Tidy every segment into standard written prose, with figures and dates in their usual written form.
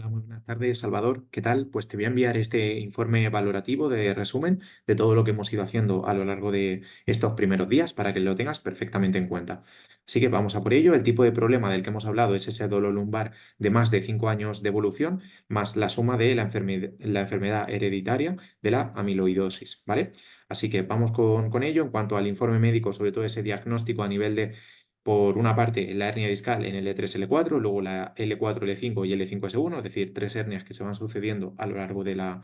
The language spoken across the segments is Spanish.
Hola, muy buenas tardes, Salvador. ¿Qué tal? Pues te voy a enviar este informe valorativo de resumen de todo lo que hemos ido haciendo a lo largo de estos primeros días para que lo tengas perfectamente en cuenta. Así que vamos a por ello. El tipo de problema del que hemos hablado es ese dolor lumbar de más de 5 años de evolución, más la suma de la enfermedad hereditaria de la amiloidosis, ¿vale? Así que vamos con ello. En cuanto al informe médico, sobre todo ese diagnóstico a nivel de por una parte, la hernia discal en el L3, L4, luego la L4, L5 y L5, S1, es decir, tres hernias que se van sucediendo a lo largo de la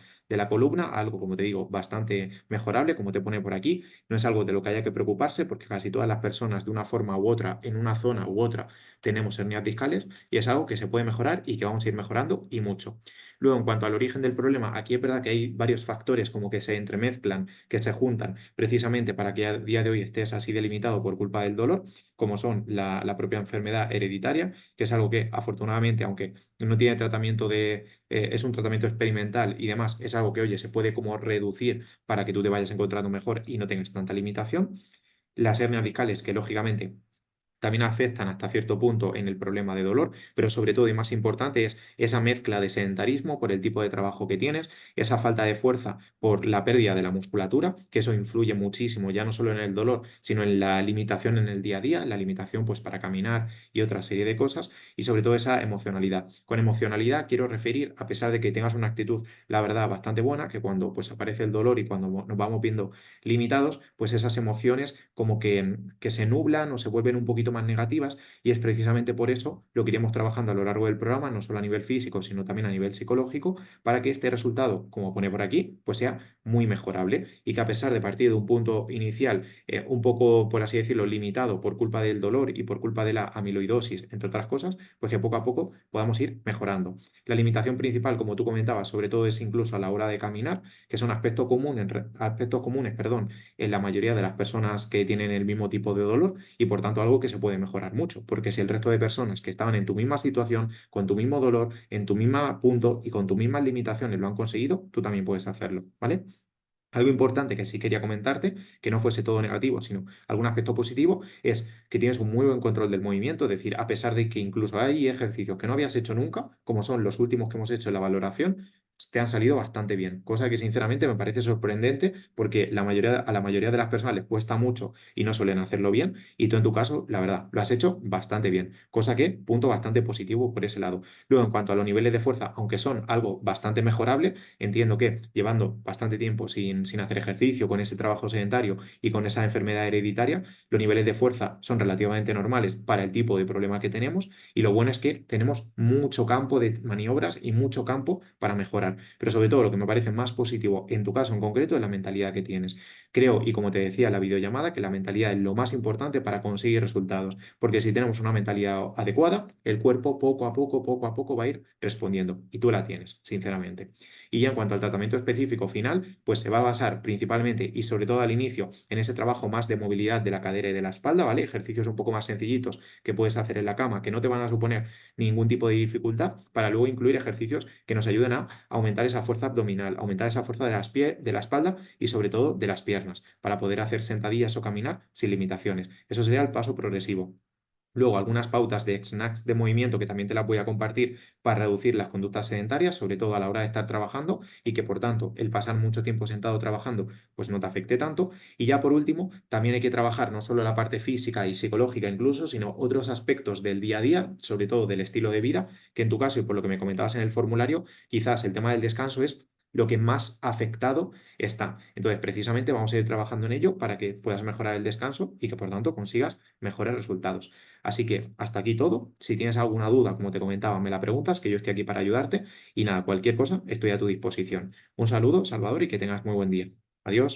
columna, algo, como te digo, bastante mejorable, como te pone por aquí. No es algo de lo que haya que preocuparse porque casi todas las personas, de una forma u otra, en una zona u otra, tenemos hernias discales y es algo que se puede mejorar y que vamos a ir mejorando y mucho. Luego, en cuanto al origen del problema, aquí es verdad que hay varios factores como que se entremezclan, que se juntan precisamente para que a día de hoy estés así delimitado por culpa del dolor como son la propia enfermedad hereditaria, que es algo que afortunadamente, aunque no tiene tratamiento es un tratamiento experimental y demás, es algo que, oye, se puede como reducir para que tú te vayas encontrando mejor y no tengas tanta limitación. Las hernias discales, que lógicamente también afectan hasta cierto punto en el problema de dolor, pero sobre todo y más importante es esa mezcla de sedentarismo por el tipo de trabajo que tienes, esa falta de fuerza por la pérdida de la musculatura, que eso influye muchísimo ya no solo en el dolor, sino en la limitación en el día a día, la limitación pues para caminar y otra serie de cosas, y sobre todo esa emocionalidad. Con emocionalidad quiero referir, a pesar de que tengas una actitud, la verdad, bastante buena, que cuando pues aparece el dolor y cuando nos vamos viendo limitados, pues esas emociones como que se nublan o se vuelven un poquito más negativas y es precisamente por eso lo que iremos trabajando a lo largo del programa, no solo a nivel físico, sino también a nivel psicológico, para que este resultado, como pone por aquí, pues sea muy mejorable y que a pesar de partir de un punto inicial un poco, por así decirlo, limitado por culpa del dolor y por culpa de la amiloidosis, entre otras cosas, pues que poco a poco podamos ir mejorando. La limitación principal, como tú comentabas, sobre todo es incluso a la hora de caminar, que son aspectos comunes, perdón, en la mayoría de las personas que tienen el mismo tipo de dolor y por tanto algo que se puede mejorar mucho, porque si el resto de personas que estaban en tu misma situación, con tu mismo dolor, en tu mismo punto y con tus mismas limitaciones lo han conseguido, tú también puedes hacerlo, ¿vale? Algo importante que sí quería comentarte, que no fuese todo negativo, sino algún aspecto positivo, es que tienes un muy buen control del movimiento, es decir, a pesar de que incluso hay ejercicios que no habías hecho nunca, como son los últimos que hemos hecho en la valoración, te han salido bastante bien, cosa que sinceramente me parece sorprendente porque a la mayoría de las personas les cuesta mucho y no suelen hacerlo bien, y tú en tu caso, la verdad, lo has hecho bastante bien, cosa que punto bastante positivo por ese lado. Luego, en cuanto a los niveles de fuerza, aunque son algo bastante mejorable, entiendo que llevando bastante tiempo sin hacer ejercicio, con ese trabajo sedentario y con esa enfermedad hereditaria, los niveles de fuerza son relativamente normales para el tipo de problema que tenemos y lo bueno es que tenemos mucho campo de maniobras y mucho campo para mejorar. Pero sobre todo lo que me parece más positivo en tu caso en concreto es la mentalidad que tienes. Creo, y como te decía en la videollamada, que la mentalidad es lo más importante para conseguir resultados, porque si tenemos una mentalidad adecuada, el cuerpo poco a poco va a ir respondiendo y tú la tienes, sinceramente. Y ya en cuanto al tratamiento específico final, pues se va a basar principalmente y sobre todo al inicio en ese trabajo más de movilidad de la cadera y de la espalda, ¿vale? Ejercicios un poco más sencillitos que puedes hacer en la cama, que no te van a suponer ningún tipo de dificultad, para luego incluir ejercicios que nos ayuden a aumentar esa fuerza abdominal, aumentar esa fuerza de la espalda y sobre todo de las piernas, para poder hacer sentadillas o caminar sin limitaciones. Eso sería el paso progresivo. Luego, algunas pautas de snacks de movimiento que también te las voy a compartir para reducir las conductas sedentarias, sobre todo a la hora de estar trabajando y que por tanto el pasar mucho tiempo sentado trabajando pues no te afecte tanto. Y ya por último, también hay que trabajar no solo la parte física y psicológica incluso, sino otros aspectos del día a día, sobre todo del estilo de vida, que en tu caso y por lo que me comentabas en el formulario, quizás el tema del descanso es lo que más afectado está. Entonces, precisamente vamos a ir trabajando en ello para que puedas mejorar el descanso y que por tanto consigas mejores resultados. Así que hasta aquí todo. Si tienes alguna duda, como te comentaba, me la preguntas, que yo estoy aquí para ayudarte. Y nada, cualquier cosa, estoy a tu disposición. Un saludo, Salvador, y que tengas muy buen día. Adiós.